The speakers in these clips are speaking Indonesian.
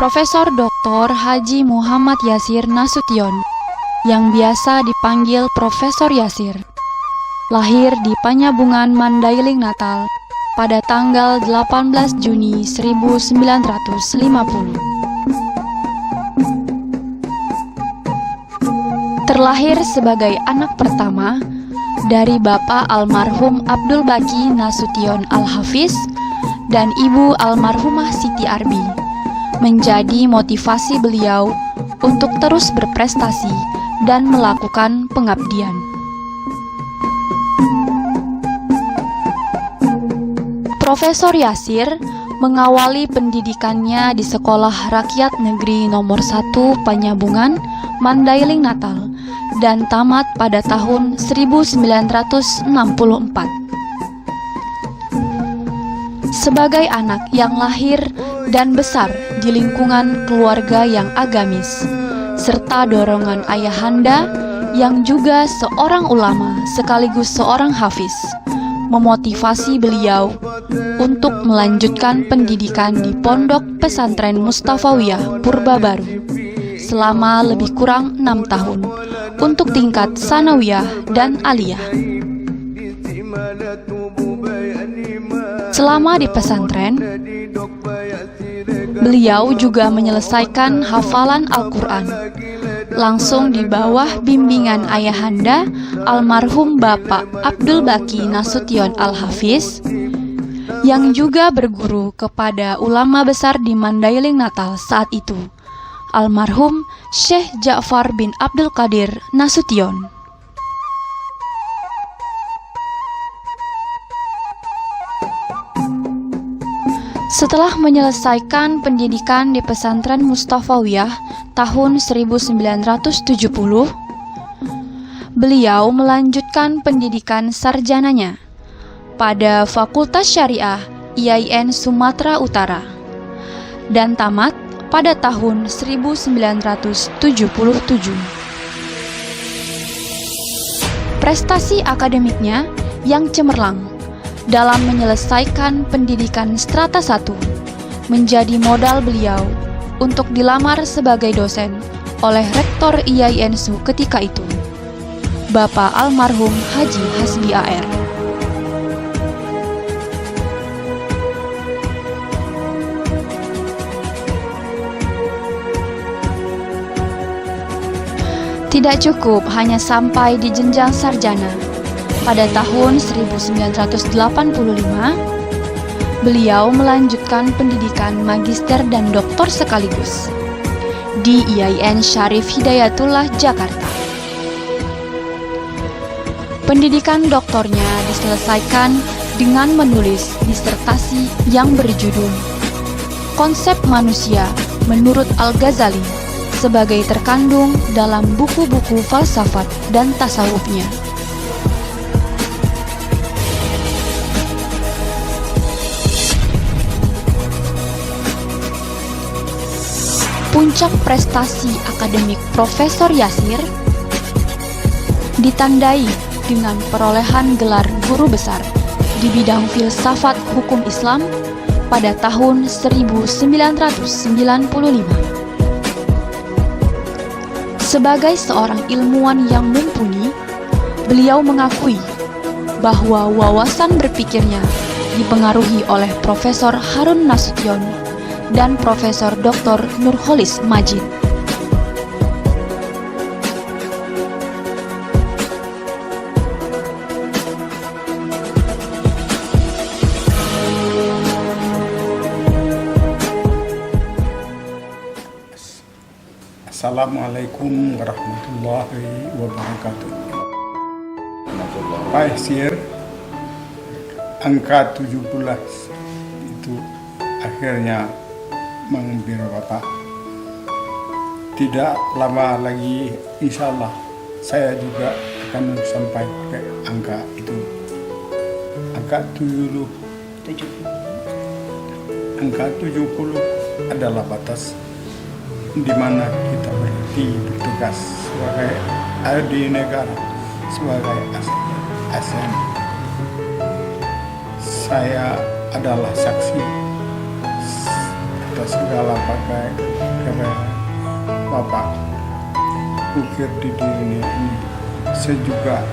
Profesor Dr. Haji Muhammad Yasir Nasution, yang biasa dipanggil Profesor Yasir, lahir di Panyabungan, Mandailing, Natal pada tanggal 18 Juni 1950. Terlahir sebagai anak pertama dari Bapak almarhum Abdul Baki Nasution Al-Hafiz dan Ibu almarhumah Siti Arbi, menjadi motivasi beliau untuk terus berprestasi dan melakukan pengabdian. Profesor Yasir mengawali pendidikannya di Sekolah Rakyat Negeri Nomor 1 Panyabungan, Mandailing, Natal, dan tamat pada tahun 1964. Sebagai anak yang lahir dan besar di lingkungan keluarga yang agamis, serta dorongan ayahanda yang juga seorang ulama sekaligus seorang hafiz, memotivasi beliau untuk melanjutkan pendidikan di Pondok Pesantren Mustafawiyah Purba Baru selama lebih kurang 6 tahun untuk tingkat sanawiyah dan aliyah. Selama di pesantren, beliau juga menyelesaikan hafalan Al-Quran langsung di bawah bimbingan ayahanda almarhum Bapak Abdul Baki Nasution Al-Hafiz, yang juga berguru kepada ulama besar di Mandailing, Natal saat itu, almarhum Syekh Ja'far bin Abdul Qadir Nasution. Setelah menyelesaikan pendidikan di pesantren Mustafawiyah tahun 1970, beliau melanjutkan pendidikan sarjananya pada Fakultas Syariah IAIN Sumatera Utara dan tamat pada tahun 1977. Prestasi akademiknya yang cemerlang dalam menyelesaikan pendidikan strata 1 menjadi modal beliau untuk dilamar sebagai dosen oleh Rektor IAINSU ketika itu, Bapak almarhum Haji Hasbi AR. Tidak cukup hanya sampai di jenjang sarjana. Pada tahun 1985, beliau melanjutkan pendidikan magister dan doktor sekaligus di IAIN Syarif Hidayatullah, Jakarta. Pendidikan doktornya diselesaikan dengan menulis disertasi yang berjudul Konsep Manusia menurut Al-Ghazali, sebagai terkandung dalam buku-buku falsafat dan tasawufnya. Puncak prestasi akademik Profesor Yasir ditandai dengan perolehan gelar guru besar di bidang filsafat hukum Islam pada tahun 1995. Sebagai seorang ilmuwan yang mumpuni, beliau mengakui bahwa wawasan berpikirnya dipengaruhi oleh Profesor Harun Nasution dan Profesor Dr. Nurholis Majid. Assalamualaikum warahmatullahi wabarakatuh. Pak Yasir, angka 17 itu akhirnya mengembira Bapak. Tidak lama lagi insya Allah saya juga akan sampai ke angka itu. Angka 70 adalah batas di mana kita bertugas sebagai abdi negara, sebagai ASN. Saya adalah saksi atas segala pakai Bapak ukir di dunia ini. Saya juga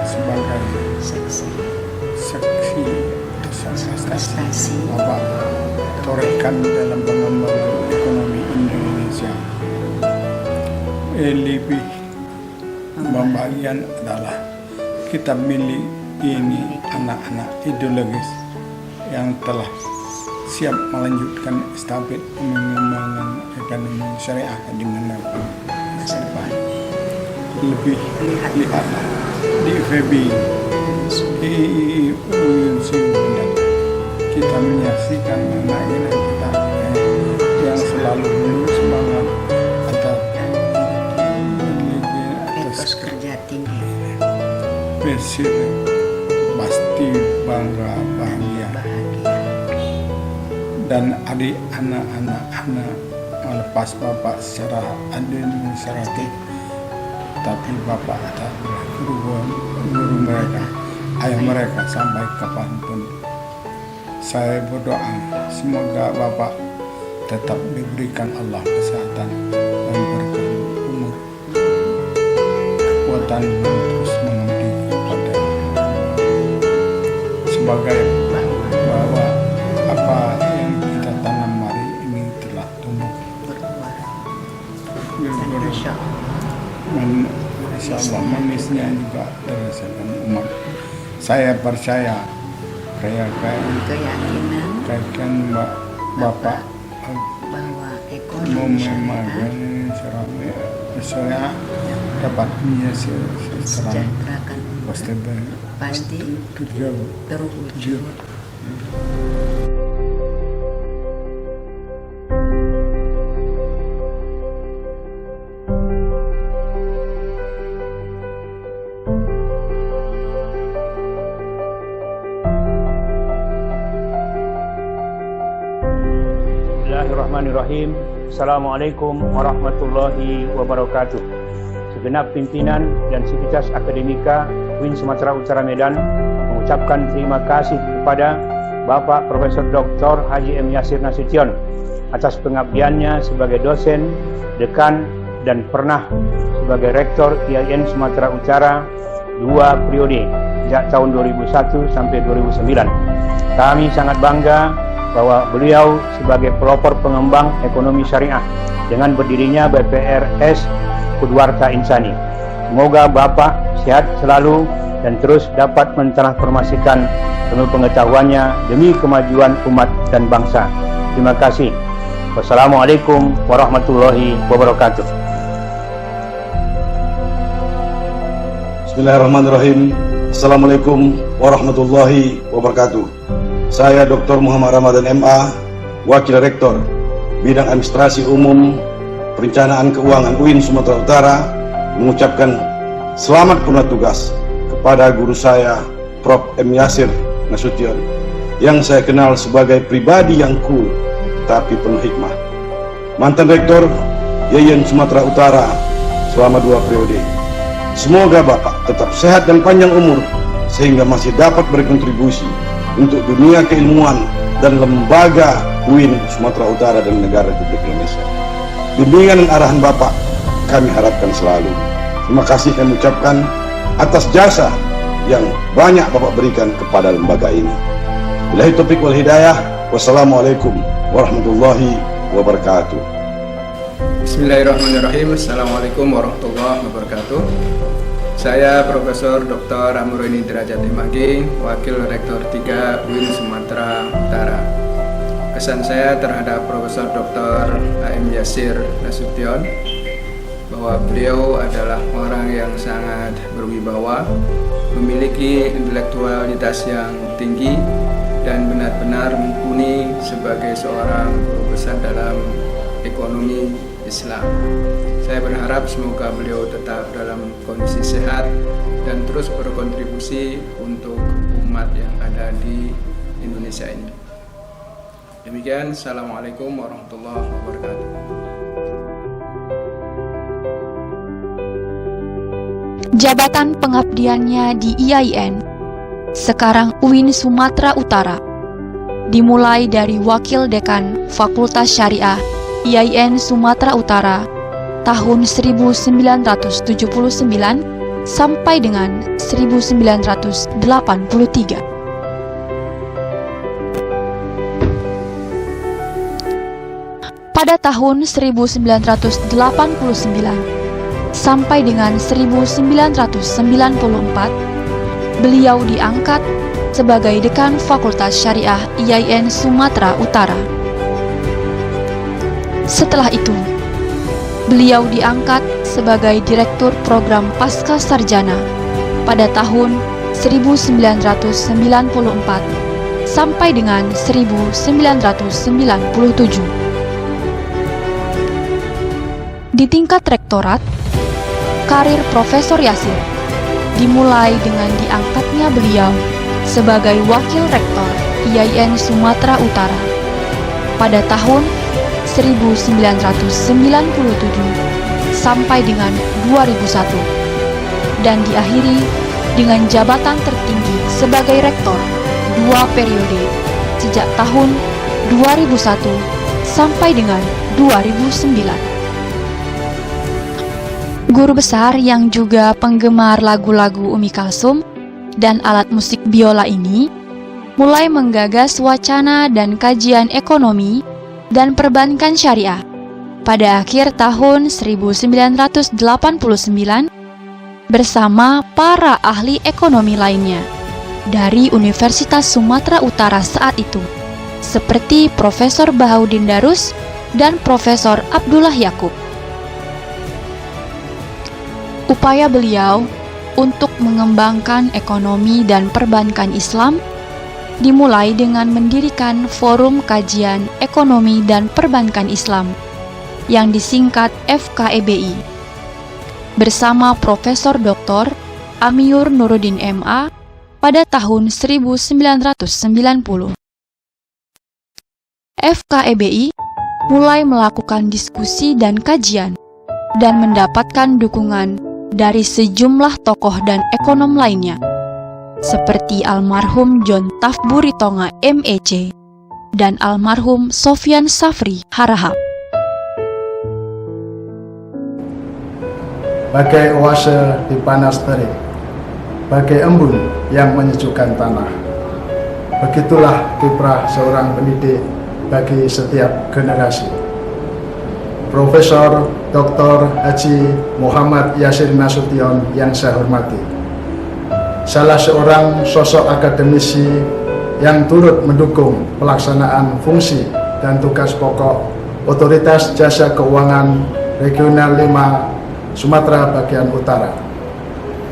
sebagai saksi prestasi Bapak torehkan dalam pengembangan ekonomi Indonesia. Lebih membagian adalah kita milih ini anak-anak ideologis yang telah siap melanjutkan estafet pengembangan ekonomi syariah di mana masa depan. Lebih lihatlah di FEB, di UNC, dan kita menyaksikan anak-anak kita yang selalu semangat atas kerja tinggi. Presiden pasti bangga bahagia. Dan adik anak-anak melepas Bapak secara administratif, tapi Bapak adalah guru mereka, ayah mereka sampai kapanpun. Saya berdoa semoga Bapak tetap diberikan Allah kesehatan dan berkah umur, kekuatan dan terus mengabdi kepada sebagai bahwa apa yang kita tanam hari ini telah tumbuh Berbuah. Insya Allah manisnya juga dirasakan umat. Saya percaya Keyakinan Bapak bahwa ekonomi syariah dapat mensejahterakan pasti terwujud. Bismillahirrahmanirrahim. Assalamualaikum warahmatullahi wabarakatuh. Segenap pimpinan dan sivitas akademika UIN Sumatera Utara Medan mengucapkan terima kasih kepada Bapak Profesor Dr. Haji M. Yasir Nasution atas pengabdiannya sebagai dosen, dekan, dan pernah sebagai Rektor IAIN Sumatera Utara 2 periode sejak tahun 2001 sampai 2009. Kami sangat bangga bahwa beliau sebagai pelopor pengembang ekonomi syariah dengan berdirinya BPRS Qudwarta Insani. Semoga Bapak sehat selalu dan terus dapat mentransformasikan ilmu pengetahuannya demi kemajuan umat dan bangsa. Terima kasih. Wassalamualaikum warahmatullahi wabarakatuh. Bismillahirrahmanirrahim. Assalamualaikum warahmatullahi wabarakatuh. Saya Dr. Muhammad Ramadan MA, Wakil Rektor Bidang Administrasi Umum Perencanaan Keuangan UIN Sumatera Utara, mengucapkan selamat purna tugas kepada guru saya Prof. M. Yasir Nasution, yang saya kenal sebagai pribadi yang cool tapi penuh hikmah. Mantan Rektor IAIN Sumatera Utara selama 2 periode. Semoga Bapak tetap sehat dan panjang umur sehingga masih dapat berkontribusi untuk dunia keilmuan dan lembaga UIN Sumatera Utara dan negara Republik Indonesia. Bimbingan dan arahan Bapak kami harapkan selalu. Terima kasih kami ucapkan atas jasa yang banyak Bapak berikan kepada lembaga ini. Billahi taufiq wal hidayah. Wassalamualaikum warahmatullahi wabarakatuh. Bismillahirrahmanirrahim. Assalamualaikum warahmatullahi wabarakatuh. Saya Profesor Dr. Amroni Derajat MAG, Wakil Rektor 3 UIN Sumatera Utara. Kesan saya terhadap Profesor Dr. A.M. Yasir Nasution bahwa beliau adalah orang yang sangat berwibawa, memiliki intelektualitas yang tinggi, dan benar-benar mumpuni sebagai seorang guru besar dalam ekonomi Islam. Saya berharap semoga beliau tetap dalam kondisi sehat dan terus berkontribusi untuk umat yang ada di Indonesia ini. Demikian, Assalamualaikum warahmatullahi wabarakatuh. Jabatan pengabdiannya di IAIN, sekarang UIN Sumatera Utara. dimulai dari Wakil Dekan Fakultas Syariah IAIN Sumatera Utara tahun 1979 sampai dengan 1983. Pada tahun 1989 sampai dengan 1994, beliau diangkat sebagai Dekan Fakultas Syariah IAIN Sumatera Utara. Setelah itu, beliau diangkat sebagai Direktur Program Pasca Sarjana pada tahun 1994 sampai dengan 1997. Di tingkat rektorat, karir Profesor Yasir dimulai dengan diangkatnya beliau sebagai Wakil Rektor IAIN Sumatera Utara pada tahun 1997 sampai dengan 2001 dan diakhiri dengan jabatan tertinggi sebagai Rektor 2 periode sejak tahun 2001 sampai dengan 2009. Guru besar yang juga penggemar lagu-lagu Umi Kalsum dan alat musik biola ini mulai menggagas wacana dan kajian ekonomi dan perbankan syariah pada akhir tahun 1989 bersama para ahli ekonomi lainnya dari Universitas Sumatera Utara saat itu, seperti Profesor Bahaudin Darus dan Profesor Abdullah Yakub. Upaya beliau untuk mengembangkan ekonomi dan perbankan Islam dimulai dengan mendirikan Forum Kajian Ekonomi dan Perbankan Islam yang disingkat FKEBI bersama Profesor Dr. Amiur Nuruddin MA pada tahun 1990. FKEBI mulai melakukan diskusi dan kajian dan mendapatkan dukungan dari sejumlah tokoh dan ekonom lainnya, seperti almarhum John Tafburi Tonga MEC dan almarhum Sofyan Safri Harahap. Bagai oase di panas terik, bagai embun yang menyejukkan tanah, begitulah kiprah seorang pendidik bagi setiap generasi. Profesor Dr. Haji Muhammad Yasir Nasution yang saya hormati, salah seorang sosok akademisi yang turut mendukung pelaksanaan fungsi dan tugas pokok Otoritas Jasa Keuangan Regional 5 Sumatera Bagian Utara.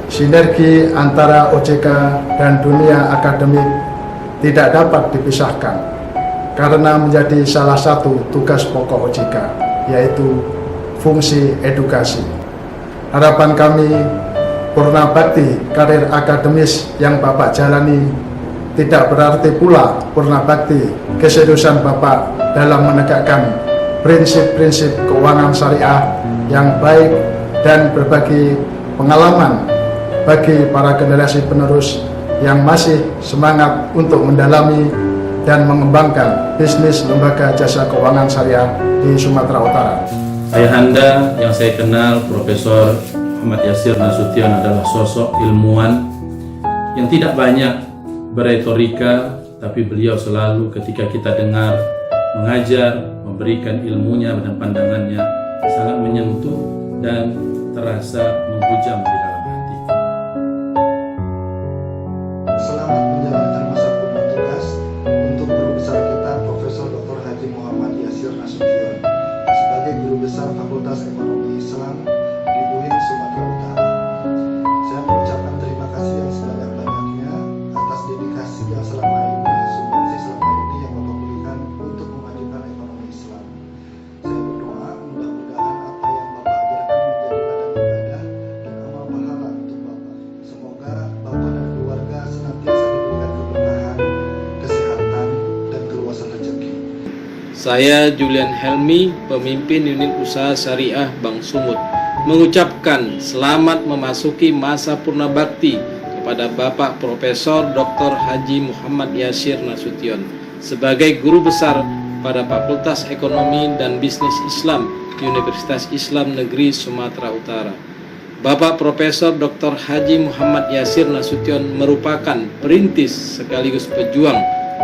Sinergi antara OJK dan dunia akademik tidak dapat dipisahkan karena menjadi salah satu tugas pokok OJK, yaitu fungsi edukasi. Harapan kami, purna bakti karir akademis yang Bapak jalani tidak berarti pula purna bakti keseriusan Bapak dalam menegakkan prinsip-prinsip keuangan syariah yang baik dan berbagi pengalaman bagi para generasi penerus yang masih semangat untuk mendalami dan mengembangkan bisnis lembaga jasa keuangan syariah di Sumatera Utara. Ayahanda yang saya kenal, Profesor Muhammad Yasir Nasution, adalah sosok ilmuwan yang tidak banyak beretorika, tapi beliau selalu ketika kita dengar mengajar, memberikan ilmunya dan pandangannya sangat menyentuh dan terasa menghujam di dalam hati. Selamat menjalankan masa purna tugas untuk guru besar kita Profesor Dr. Haji Muhammad Yasir Nasution sebagai guru besar Fakultas Ekonomi Islam di UIN Sumatera Utara. Saya mengucapkan terima kasih yang sebanyak-banyaknya atas dedikasi yang selama ini, sumbangsi selama ini yang Bapak berikan untuk memajukan ekonomi Islam. Saya berdoa mudah-mudahan apa yang Bapak ajarkan menjadi ladang ibadah dan amal pahala untuk Bapak. Semoga Bapak dan keluarga senantiasa diberikan keberkahan, kesehatan, dan keluasan rezeki. Saya Julian Helmi, pemimpin unit usaha syariah Bank Sumut, mengucapkan selamat memasuki masa purna bakti kepada Bapak Profesor Dr. Haji Muhammad Yasir Nasution sebagai guru besar pada Fakultas Ekonomi dan Bisnis Islam Universitas Islam Negeri Sumatera Utara. Bapak Profesor Dr. Haji Muhammad Yasir Nasution merupakan perintis sekaligus pejuang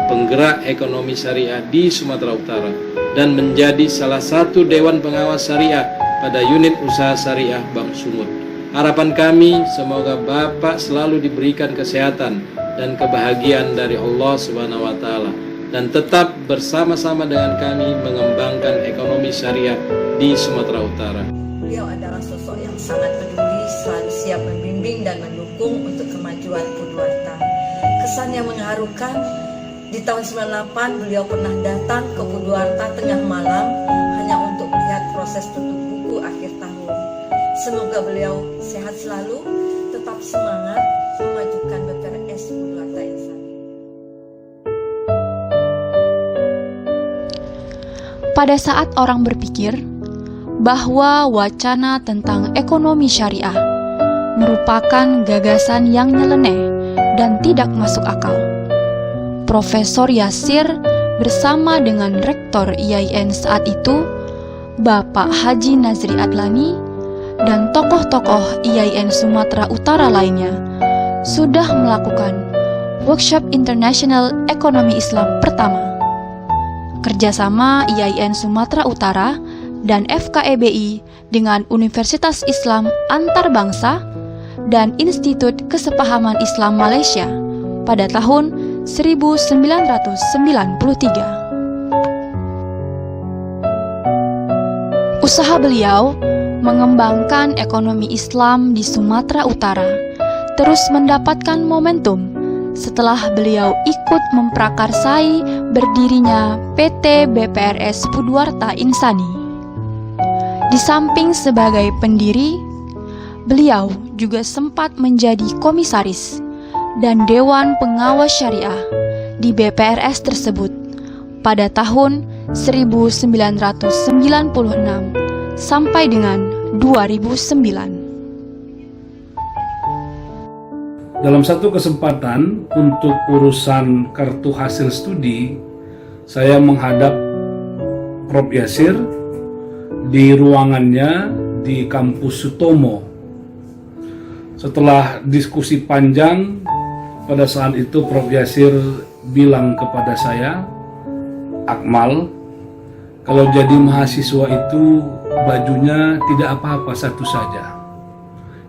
penggerak ekonomi syariah di Sumatera Utara dan menjadi salah satu Dewan Pengawas Syariah pada unit usaha syariah Bank Sumut. Harapan kami semoga Bapak selalu diberikan kesehatan dan kebahagiaan dari Allah Subhanahu wa Ta'ala dan tetap bersama-sama dengan kami mengembangkan ekonomi syariah di Sumatera Utara. Beliau adalah sosok yang sangat peduli, selalu siap membimbing dan mendukung untuk kemajuan Purwakarta. Kesan yang mengharukan, di tahun 98 beliau pernah datang ke Purwakarta tengah malam hanya untuk melihat proses tutup buku akhir tahun. Semoga beliau sehat selalu, tetap semangat memajukan BPRS Purwakarta Insani. Pada saat orang berpikir bahwa wacana tentang ekonomi syariah merupakan gagasan yang nyeleneh dan tidak masuk akal, Profesor Yasir bersama dengan Rektor IAIN saat itu, Bapak Haji Nazri Adlani, dan tokoh-tokoh IAIN Sumatera Utara lainnya sudah melakukan Workshop International Ekonomi Islam pertama. Kerjasama IAIN Sumatera Utara dan FKEBI dengan Universitas Islam Antarbangsa dan Institut Kesepahaman Islam Malaysia pada tahun 1993. Usaha beliau mengembangkan ekonomi Islam di Sumatera Utara terus mendapatkan momentum setelah beliau ikut memprakarsai berdirinya PT BPRS Purwakarta Insani. Di samping sebagai pendiri, beliau juga sempat menjadi komisaris dan Dewan Pengawas Syariah di BPRS tersebut pada tahun 1996 sampai dengan 2009. Dalam satu kesempatan untuk urusan kartu hasil studi, saya menghadap Prof. Yasir di ruangannya di kampus Sutomo. Setelah diskusi panjang, pada saat itu Prof. Yasir bilang kepada saya, "Akmal, kalau jadi mahasiswa itu bajunya tidak apa-apa, satu saja.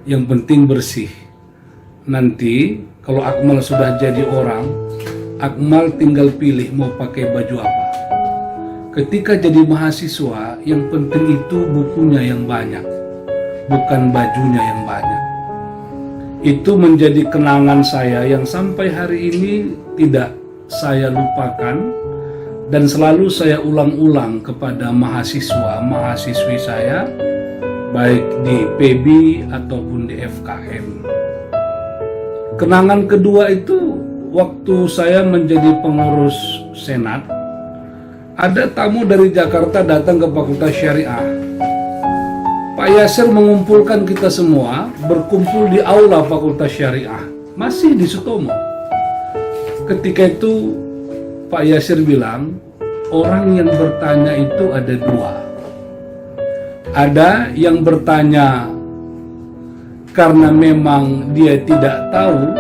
Yang penting bersih. Nanti kalau Akmal sudah jadi orang, Akmal tinggal pilih mau pakai baju apa. Ketika jadi mahasiswa, yang penting itu bukunya yang banyak, bukan bajunya yang banyak." Itu menjadi kenangan saya yang sampai hari ini tidak saya lupakan dan selalu saya ulang-ulang kepada mahasiswa-mahasiswi saya, baik di PB ataupun di FKM. Kenangan kedua itu waktu saya menjadi pengurus Senat, ada tamu dari Jakarta datang ke Fakultas Syariah. Pak Yasir mengumpulkan kita semua berkumpul di aula Fakultas Syariah, masih di Sutomo. Ketika itu Pak Yasir bilang, orang yang bertanya itu ada dua. Ada yang bertanya karena memang dia tidak tahu,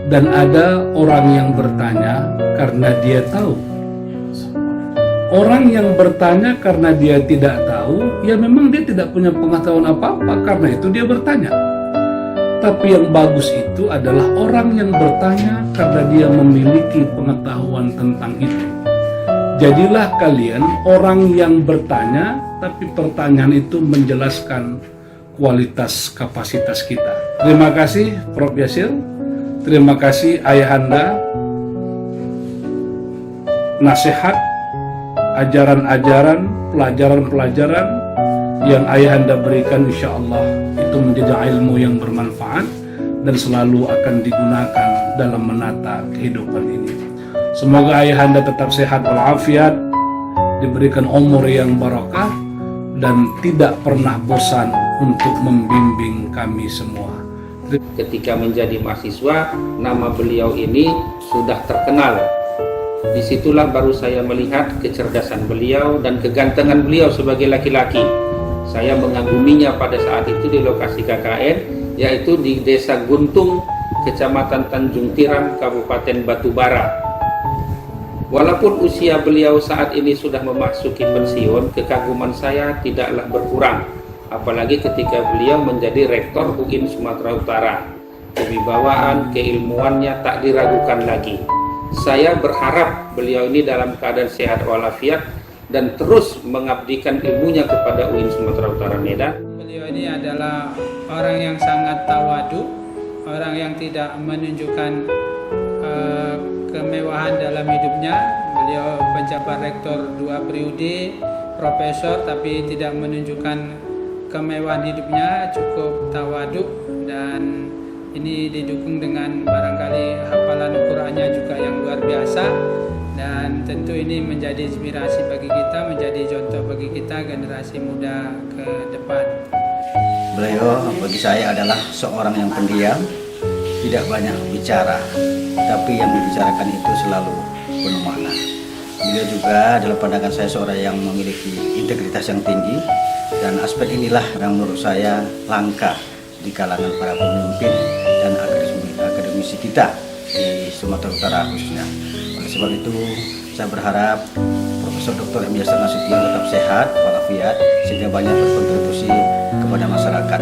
dan ada orang yang bertanya karena dia tahu. Orang yang bertanya karena dia tidak tahu, ya memang dia tidak punya pengetahuan apa-apa, karena itu dia bertanya. Tapi yang bagus itu adalah orang yang bertanya karena dia memiliki pengetahuan tentang itu. Jadilah kalian orang yang bertanya, tapi pertanyaan itu menjelaskan kualitas kapasitas kita. Terima kasih Prof. Yasir, terima kasih Ayahanda, nasihat, ajaran-ajaran, pelajaran-pelajaran yang Ayahanda berikan, insya Allah itu menjadi ilmu yang bermanfaat dan selalu akan digunakan dalam menata kehidupan ini. Semoga Ayahanda tetap sehat walafiat, diberikan umur yang barakah, dan tidak pernah bosan untuk membimbing kami semua. Ketika menjadi mahasiswa, nama beliau ini sudah terkenal Disitulah baru saya melihat kecerdasan beliau dan kegantengan beliau sebagai laki-laki. Saya mengaguminya pada saat itu di lokasi KKN, yaitu di Desa Guntung, Kecamatan Tanjung Tiram, Kabupaten Batubara. Walaupun usia beliau saat ini sudah memasuki pensiun, kekaguman saya tidaklah berkurang. Apalagi ketika beliau menjadi Rektor UIN Sumatera Utara. Kewibawaan, keilmuannya tak diragukan lagi. Saya berharap beliau ini dalam keadaan sehat walafiat dan terus mengabdikan ilmunya kepada UIN Sumatera Utara Medan. Beliau ini adalah orang yang sangat tawadu, orang yang tidak menunjukkan kemewahan dalam hidupnya. Beliau penjabat rektor 2 periode, profesor, tapi tidak menunjukkan kemewahan hidupnya, cukup tawadu, dan ini didukung dengan barangkali hafalan Al-Qur'annya juga yang luar biasa, dan tentu ini menjadi inspirasi bagi kita, menjadi contoh bagi kita generasi muda ke depan. Beliau bagi saya adalah seorang yang pendiam, tidak banyak bicara, tapi yang dibicarakan itu selalu penuh makna. Beliau juga dalam pandangan saya seorang yang memiliki integritas yang tinggi, dan aspek inilah yang menurut saya langka di kalangan para pemimpin dan akademisi kita di Sumatera Utara khususnya. Oleh sebab itu saya berharap Profesor Dr. M. Yasir Nasution tetap sehat walafiat sehingga banyak berkontribusi kepada masyarakat.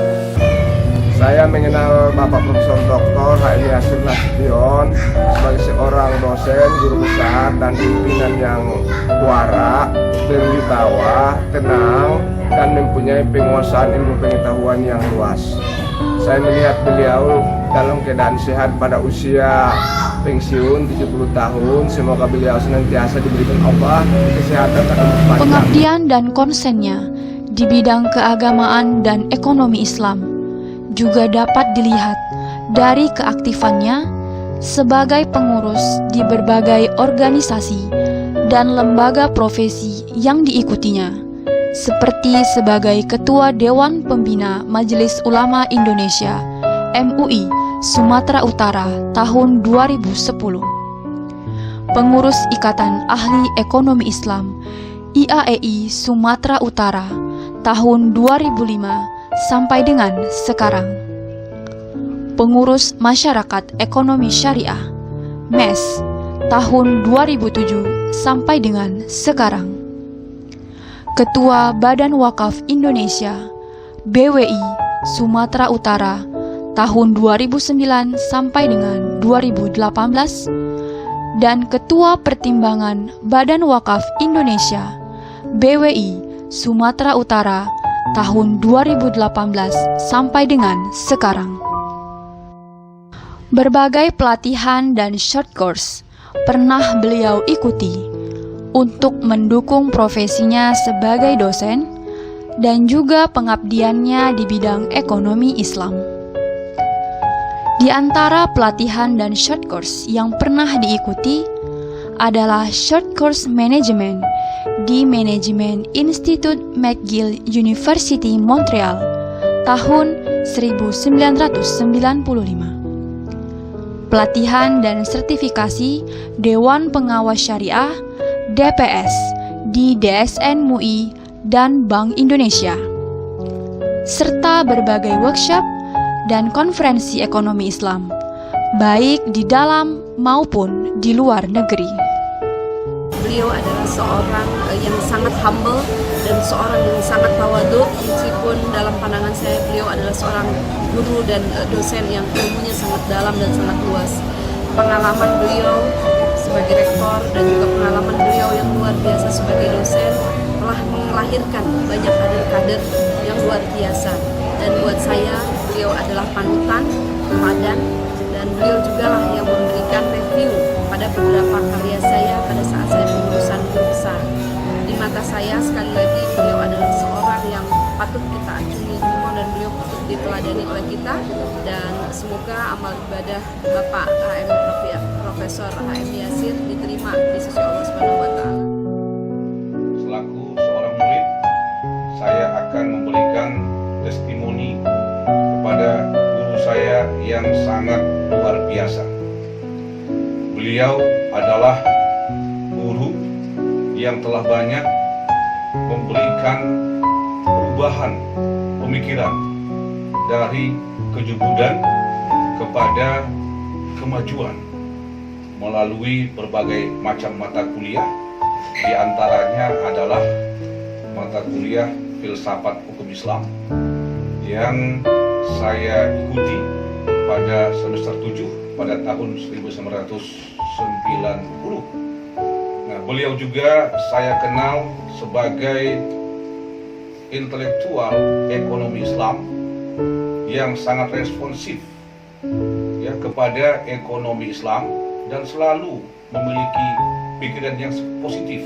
Saya mengenal Bapak Profesor Dr. M. Yasir Nasution sebagai seorang dosen, guru besar, dan pimpinan yang wara, berwibawa, tenang, dan mempunyai penguasaan ilmu pengetahuan yang luas. Saya melihat beliau dalam keadaan sehat pada usia pensiun 70 tahun. Semoga beliau senantiasa diberikan Allah kesehatan dan umur panjang. Pengabdian dan konsennya di bidang keagamaan dan ekonomi Islam juga dapat dilihat dari keaktifannya sebagai pengurus di berbagai organisasi dan lembaga profesi yang diikutinya, seperti sebagai Ketua Dewan Pembina Majelis Ulama Indonesia MUI Sumatera Utara tahun 2010, pengurus Ikatan Ahli Ekonomi Islam IAEI Sumatera Utara tahun 2005 sampai dengan sekarang, pengurus Masyarakat Ekonomi Syariah MES tahun 2007 sampai dengan sekarang, Ketua Badan Wakaf Indonesia BWI Sumatera Utara tahun 2009 sampai dengan 2018, dan Ketua Pertimbangan Badan Wakaf Indonesia BWI Sumatera Utara tahun 2018 sampai dengan sekarang. Berbagai pelatihan dan short course pernah beliau ikuti untuk mendukung profesinya sebagai dosen dan juga pengabdiannya di bidang ekonomi Islam. Di antara pelatihan dan short course yang pernah diikuti adalah short course manajemen di Management Institute McGill University Montreal tahun 1995. Pelatihan dan sertifikasi Dewan Pengawas Syariah DPS di DSN MUI dan Bank Indonesia, serta berbagai workshop dan konferensi ekonomi Islam, baik di dalam maupun di luar negeri. Beliau adalah seorang yang sangat humble dan seorang yang sangat tawadu, meskipun dalam pandangan saya beliau adalah seorang guru dan dosen yang ilmunya sangat dalam dan sangat luas. Pengalaman beliau sebagai rektor dan juga pengalaman beliau yang luar biasa sebagai dosen telah melahirkan banyak kader-kader yang luar biasa. Dan buat saya beliau adalah panutan, teladan, dan beliau juga lah yang memberikan review pada beberapa karya saya pada saat saya pengurusan guru besar. Di mata saya sekali lagi beliau adalah seorang yang patut kita acungi jempol dan beliau patut diteladani oleh kita, dan semoga amal ibadah Bapak Profesor H.M. Yasir diterima di sisi Allah Subhanahu wa taala. Selaku seorang murid, saya akan memberikan testimoni kepada guru saya yang sangat luar biasa. Beliau adalah yang telah banyak memberikan perubahan pemikiran dari kejubudan kepada kemajuan melalui berbagai macam mata kuliah, di antaranya adalah mata kuliah filsafat hukum Islam yang saya ikuti pada semester 7 pada tahun 1990. Nah, beliau juga saya kenal sebagai intelektual ekonomi Islam yang sangat responsif ya kepada ekonomi Islam dan selalu memiliki pikiran yang positif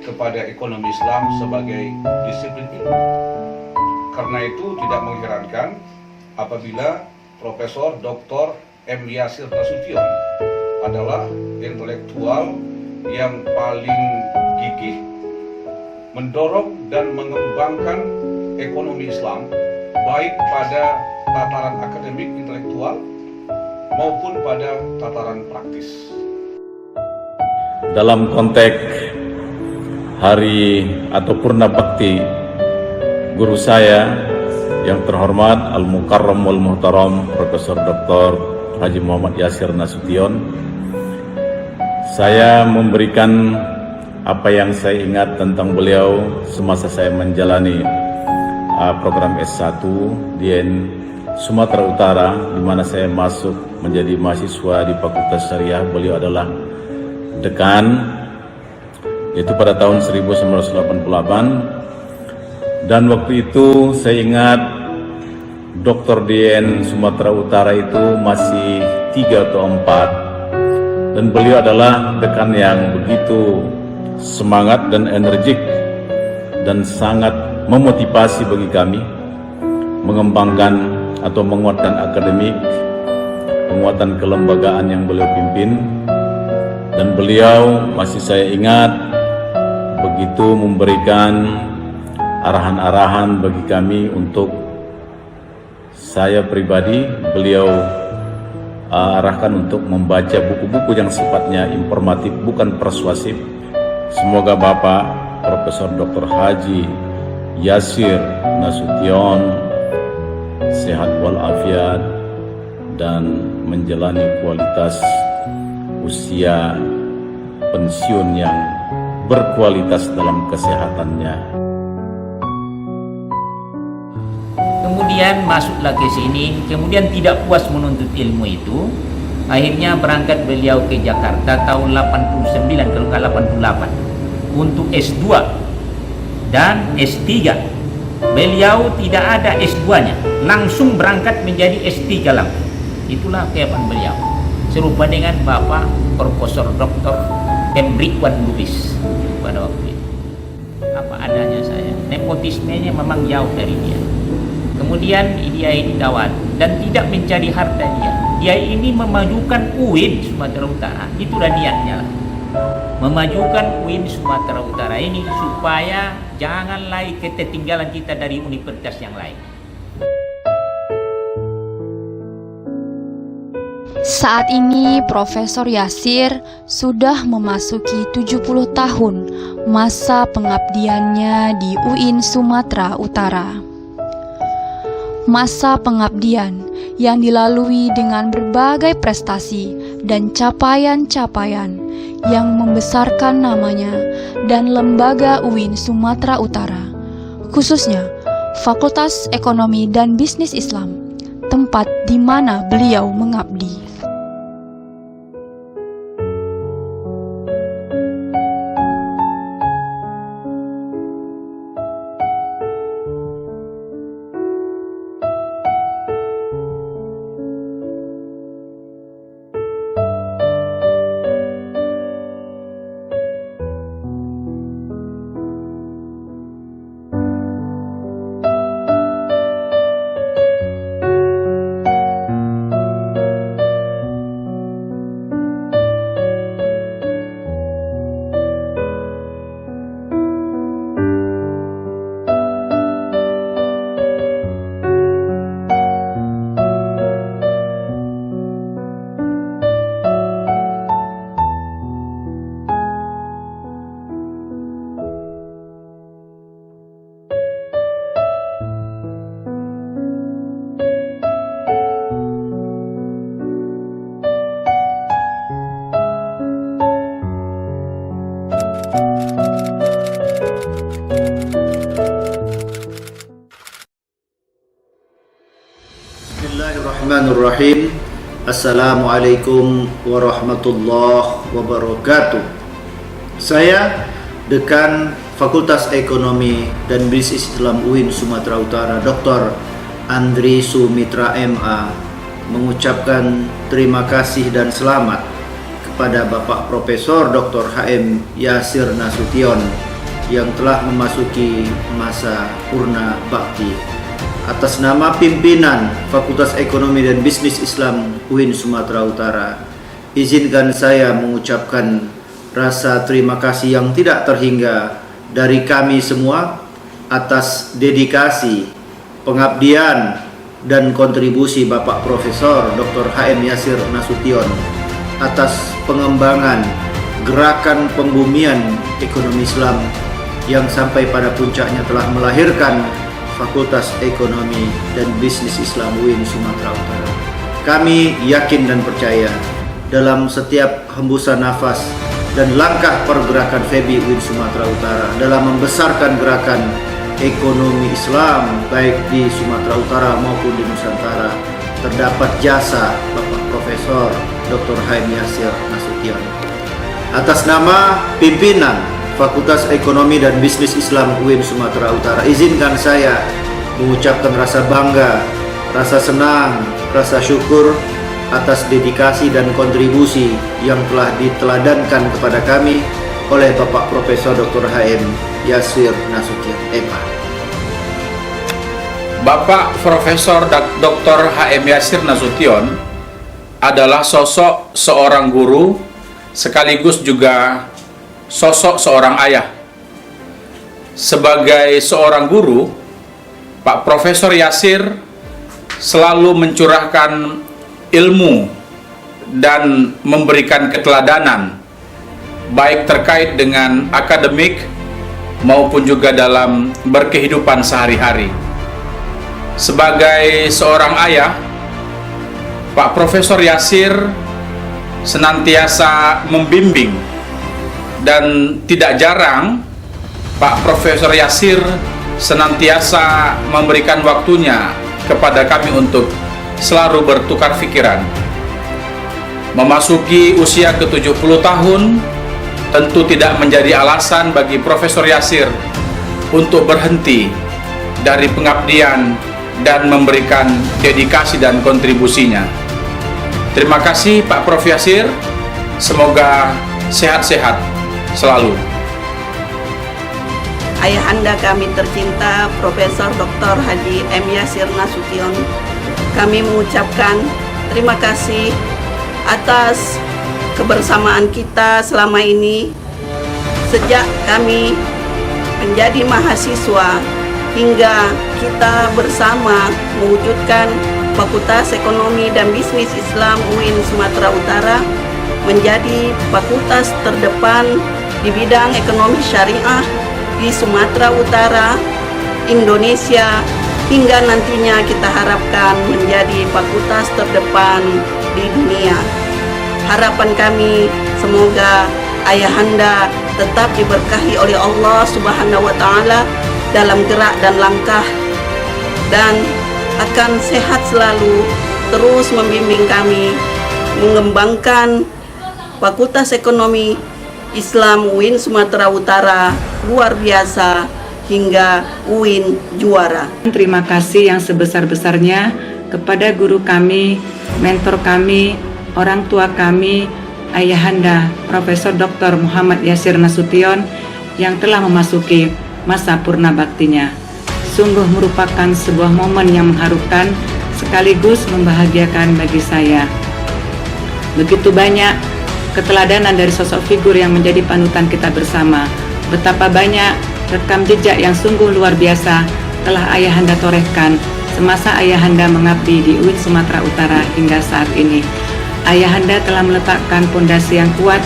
kepada ekonomi Islam sebagai disiplin ilmu. Karena itu tidak mengherankan apabila Profesor Dr. M. Yasir Nasution adalah intelektual yang paling gigih mendorong dan mengembangkan ekonomi Islam baik pada tataran akademik intelektual maupun pada tataran praktis. Dalam konteks hari atau Purna Bakti guru saya yang terhormat Al-Mukarram wal Muhtaram Profesor Dr. Haji Muhammad Yasir Nasution, saya memberikan apa yang saya ingat tentang beliau semasa saya menjalani program S1 di Sumatera Utara, di mana saya masuk menjadi mahasiswa di Fakultas Syariah. Beliau adalah dekan, itu pada tahun 1988, dan waktu itu saya ingat Dr. DN Sumatera Utara itu masih 3 atau 4, dan beliau adalah dekan yang begitu semangat dan energik dan sangat memotivasi bagi kami mengembangkan atau menguatkan akademik, penguatan kelembagaan yang beliau pimpin. Dan beliau masih saya ingat begitu memberikan arahan-arahan bagi kami untuk saya pribadi. Beliau arahkan untuk membaca buku-buku yang sifatnya informatif, bukan persuasif. Semoga Bapak Profesor Dr. Haji Yasir Nasution sehat walafiat dan menjalani kualitas usia pensiun yang berkualitas dalam kesehatannya. Kemudian masuklah ke sini, kemudian tidak puas menuntut ilmu itu, akhirnya berangkat beliau ke Jakarta tahun 89 kalau nggak 88 untuk S2 dan S3. Beliau tidak ada S2-nya, langsung berangkat menjadi S3 langsung. Itulah kehebasan beliau. Serupa dengan Bapak Profesor Dr. M. Ridwan Lubis pada waktu itu. Apa adanya saya, nepotismenya memang jauh dari dia. Kemudian dia ini tawar dan tidak mencari harta dia. Dia ini memajukan UIN Sumatera Utara. Itulah niatnya lah. Memajukan UIN Sumatera Utara ini supaya jangan lagi ketertinggalan kita dari universitas yang lain. Saat ini Profesor Yasir sudah memasuki 70 tahun masa pengabdiannya di UIN Sumatera Utara. Masa pengabdian yang dilalui dengan berbagai prestasi dan capaian-capaian yang membesarkan namanya dan lembaga UIN Sumatera Utara, khususnya Fakultas Ekonomi dan Bisnis Islam, tempat di mana beliau mengabdi. Assalamualaikum warahmatullahi wabarakatuh. Saya Dekan Fakultas Ekonomi dan Bisnis Islam UIN Sumatera Utara, Dr. Andri Sumitra MA, mengucapkan terima kasih dan selamat kepada Bapak Profesor Dr. HM Yasir Nasution yang telah memasuki masa purna bakti. Atas nama pimpinan Fakultas Ekonomi dan Bisnis Islam UIN Sumatera Utara, izinkan saya mengucapkan rasa terima kasih yang tidak terhingga dari kami semua atas dedikasi, pengabdian, dan kontribusi Bapak Profesor Dr. HM Yasir Nasution atas pengembangan gerakan pembumian ekonomi Islam yang sampai pada puncaknya telah melahirkan Fakultas Ekonomi dan Bisnis Islam UIN Sumatera Utara. Kami yakin dan percaya dalam setiap hembusan nafas dan langkah pergerakan FEBI UIN Sumatera Utara dalam membesarkan gerakan ekonomi Islam baik di Sumatera Utara maupun di Nusantara terdapat jasa Bapak Profesor Dr. HM Yasir Nasution. Atas nama pimpinan Fakultas Ekonomi dan Bisnis Islam UIN Sumatera Utara, izinkan saya mengucapkan rasa bangga, rasa senang, rasa syukur atas dedikasi dan kontribusi yang telah diteladankan kepada kami oleh Bapak Profesor Dr. HM Yasir Nasution MA. Bapak Profesor Dr. HM Yasir Nasution adalah sosok seorang guru sekaligus juga sosok seorang ayah. Sebagai seorang guru, Pak Profesor Yasir selalu mencurahkan ilmu dan memberikan keteladanan baik terkait dengan akademik maupun juga dalam berkehidupan sehari-hari. Sebagai seorang ayah, Pak Profesor Yasir senantiasa membimbing, dan tidak jarang Pak Profesor Yasir senantiasa memberikan waktunya kepada kami untuk selalu bertukar pikiran. Memasuki usia ke-70 tahun tentu tidak menjadi alasan bagi Profesor Yasir untuk berhenti dari pengabdian dan memberikan dedikasi dan kontribusinya. Terima kasih Pak Prof Yasir, semoga sehat-sehat selalu. Ayahanda kami tercinta Profesor Dr. Haji M. Yasir Nasution, kami mengucapkan terima kasih atas kebersamaan kita selama ini sejak kami menjadi mahasiswa hingga kita bersama mewujudkan Fakultas Ekonomi dan Bisnis Islam UIN Sumatera Utara menjadi fakultas terdepan di bidang ekonomi syariah di Sumatera Utara, Indonesia, hingga nantinya kita harapkan menjadi fakultas terdepan di dunia. Harapan kami semoga ayahanda tetap diberkahi oleh Allah Subhanahu wa Ta'ala dalam gerak dan langkah, dan akan sehat selalu, terus membimbing kami mengembangkan Fakultas Ekonomi Islam UIN Sumatera Utara luar biasa hingga UIN juara. Terima kasih yang sebesar-besarnya kepada guru kami, mentor kami, orang tua kami, ayahanda Profesor Dr. Muhammad Yasir Nasution yang telah memasuki masa purna baktinya. Sungguh merupakan sebuah momen yang mengharukan sekaligus membahagiakan bagi saya. Begitu banyak keteladanan dari sosok figur yang menjadi panutan kita bersama. Betapa banyak rekam jejak yang sungguh luar biasa telah ayahanda torehkan semasa ayahanda mengabdi di UIN Sumatera Utara hingga saat ini. Ayahanda telah meletakkan fondasi yang kuat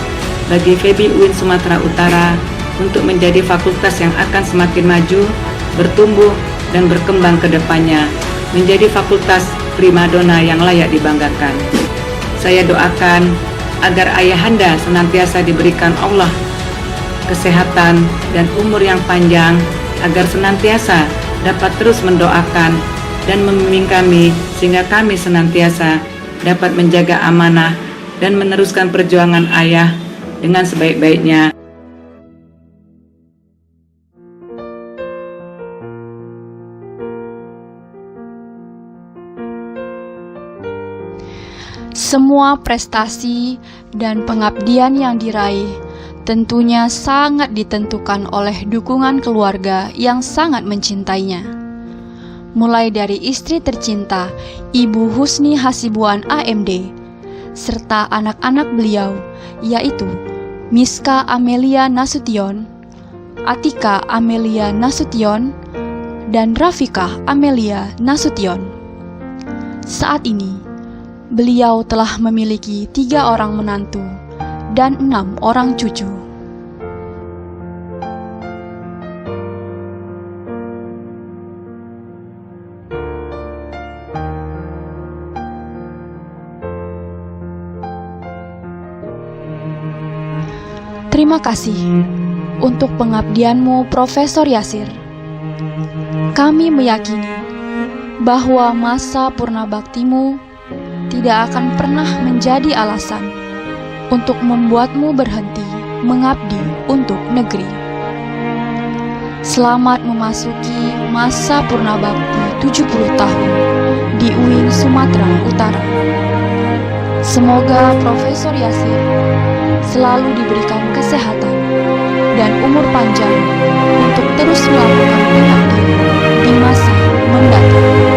bagi FEBI UIN Sumatera Utara untuk menjadi fakultas yang akan semakin maju, bertumbuh, dan berkembang ke depannya, menjadi fakultas primadona yang layak dibanggakan. Saya doakan agar ayahanda senantiasa diberikan Allah kesehatan dan umur yang panjang, agar senantiasa dapat terus mendoakan dan membimbing kami sehingga kami senantiasa dapat menjaga amanah dan meneruskan perjuangan ayah dengan sebaik-baiknya. Semua prestasi dan pengabdian yang diraih tentunya sangat ditentukan oleh dukungan keluarga yang sangat mencintainya. Mulai dari istri tercinta, Ibu Husni Hasibuan AMD, serta anak-anak beliau, yaitu Miska Amelia Nasution, Atika Amelia Nasution, dan Rafika Amelia Nasution. Saat ini, beliau telah memiliki 3 orang menantu dan 6 orang cucu. Terima kasih untuk pengabdianmu, Profesor Yasir. Kami meyakini bahwa masa purna baktimu tidak akan pernah menjadi alasan untuk membuatmu berhenti mengabdi untuk negeri. Selamat memasuki masa purna bakti 70 tahun di UIN Sumatera Utara. Semoga Profesor Yasir selalu diberikan kesehatan dan umur panjang untuk terus melakukan pengabdian di masa mendatang.